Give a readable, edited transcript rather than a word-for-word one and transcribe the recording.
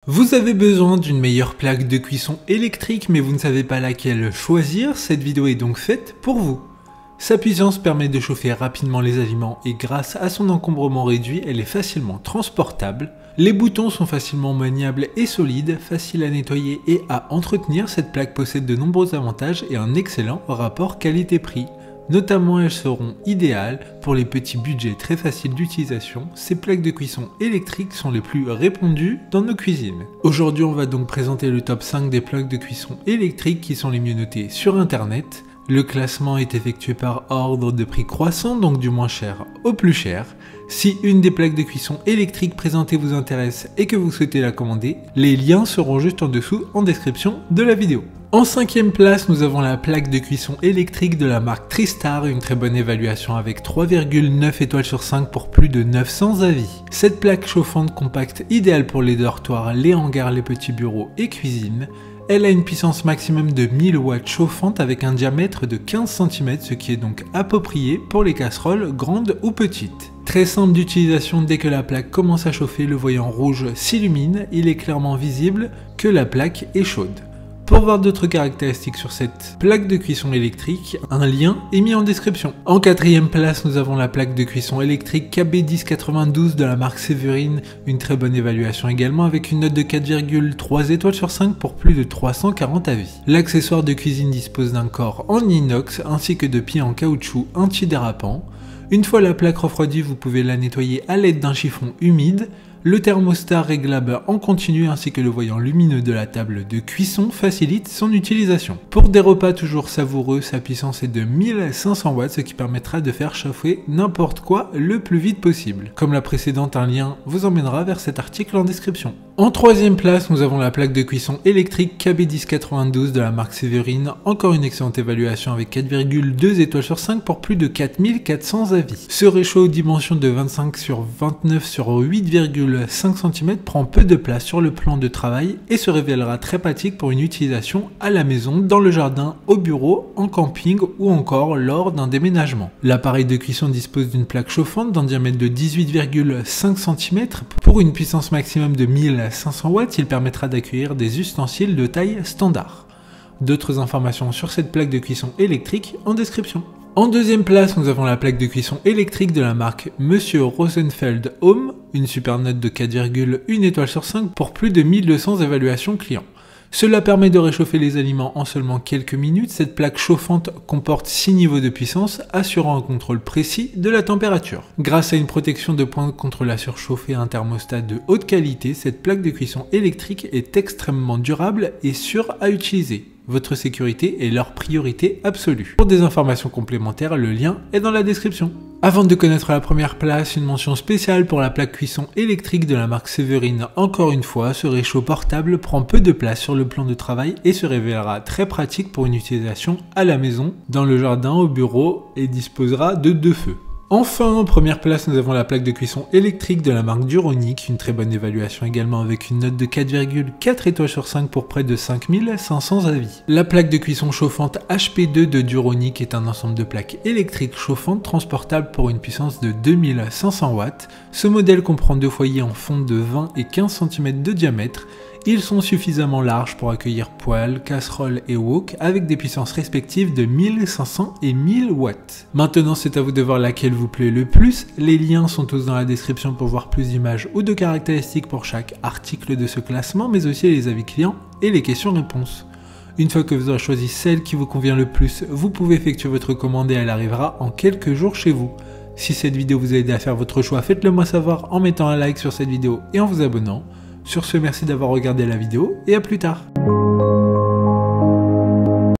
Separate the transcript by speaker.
Speaker 1: Vous avez besoin d'une meilleure plaque de cuisson électrique mais vous ne savez pas laquelle choisir, cette vidéo est donc faite pour vous. Sa puissance permet de chauffer rapidement les aliments et grâce à son encombrement réduit, elle est facilement transportable. Les boutons sont facilement maniables et solides, faciles à nettoyer et à entretenir, cette plaque possède de nombreux avantages et un excellent rapport qualité-prix. Notamment, elles seront idéales pour les petits budgets très faciles d'utilisation. Ces plaques de cuisson électriques sont les plus répandues dans nos cuisines. Aujourd'hui, on va donc présenter le top 5 des plaques de cuisson électriques qui sont les mieux notées sur internet. Le classement est effectué par ordre de prix croissant, donc du moins cher au plus cher. Si une des plaques de cuisson électriques présentées vous intéresse et que vous souhaitez la commander, les liens seront juste en dessous en description de la vidéo. En 5e place, nous avons la plaque de cuisson électrique de la marque Tristar, une très bonne évaluation avec 3,9 étoiles sur 5 pour plus de 900 avis. Cette plaque chauffante compacte idéale pour les dortoirs, les hangars, les petits bureaux et cuisines. Elle a une puissance maximum de 1000 watts chauffante avec un diamètre de 15 cm, ce qui est donc approprié pour les casseroles grandes ou petites. Très simple d'utilisation, dès que la plaque commence à chauffer, le voyant rouge s'illumine, il est clairement visible que la plaque est chaude. Pour voir d'autres caractéristiques sur cette plaque de cuisson électrique, un lien est mis en description. En 4e place, nous avons la plaque de cuisson électrique KB1092 de la marque Séverine, une très bonne évaluation également avec une note de 4,3 étoiles sur 5 pour plus de 340 avis. L'accessoire de cuisine dispose d'un corps en inox ainsi que de pieds en caoutchouc antidérapants. Une fois la plaque refroidie, vous pouvez la nettoyer à l'aide d'un chiffon humide. Le thermostat réglable en continu ainsi que le voyant lumineux de la table de cuisson facilite son utilisation. Pour des repas toujours savoureux, sa puissance est de 1500 watts, ce qui permettra de faire chauffer n'importe quoi le plus vite possible. Comme la précédente, un lien vous emmènera vers cet article en description. En 3e place, nous avons la plaque de cuisson électrique KB1092 de la marque Séverine, encore une excellente évaluation avec 4,2 étoiles sur 5 pour plus de 4400 avis. Ce réchaud aux dimensions de 25 sur 29 sur 8,5 cm prend peu de place sur le plan de travail et se révélera très pratique pour une utilisation à la maison, dans le jardin, au bureau, en camping ou encore lors d'un déménagement. L'appareil de cuisson dispose d'une plaque chauffante d'un diamètre de 18,5 cm. Pour une puissance maximum de 1500 watts, il permettra d'accueillir des ustensiles de taille standard. D'autres informations sur cette plaque de cuisson électrique en description. En 2e place, nous avons la plaque de cuisson électrique de la marque Monsieur Rosenfeld Home, une super note de 4,1 étoiles sur 5 pour plus de 1200 évaluations clients. Cela permet de réchauffer les aliments en seulement quelques minutes. Cette plaque chauffante comporte 6 niveaux de puissance, assurant un contrôle précis de la température. Grâce à une protection de pointe contre la surchauffe et un thermostat de haute qualité, cette plaque de cuisson électrique est extrêmement durable et sûre à utiliser. Votre sécurité est leur priorité absolue. Pour des informations complémentaires, le lien est dans la description. Avant de connaître la première place, une mention spéciale pour la plaque cuisson électrique de la marque Séverine. Encore une fois, ce réchaud portable prend peu de place sur le plan de travail et se révélera très pratique pour une utilisation à la maison, dans le jardin, au bureau et disposera de 2 feux. Enfin, en première place, nous avons la plaque de cuisson électrique de la marque Duronic, une très bonne évaluation également avec une note de 4,4 étoiles sur 5 pour près de 5500 avis. La plaque de cuisson chauffante HP2 de Duronic est un ensemble de plaques électriques chauffantes transportables pour une puissance de 2500 watts. Ce modèle comprend 2 foyers en fonte de 20 et 15 cm de diamètre. Ils sont suffisamment larges pour accueillir poêles, casseroles et wok avec des puissances respectives de 1500 et 1000 watts. Maintenant, c'est à vous de voir laquelle vous plaît le plus. Les liens sont tous dans la description pour voir plus d'images ou de caractéristiques pour chaque article de ce classement, mais aussi les avis clients et les questions-réponses. Une fois que vous aurez choisi celle qui vous convient le plus, vous pouvez effectuer votre commande et elle arrivera en quelques jours chez vous. Si cette vidéo vous a aidé à faire votre choix, faites-le moi savoir en mettant un like sur cette vidéo et en vous abonnant. Sur ce, merci d'avoir regardé la vidéo et à plus tard.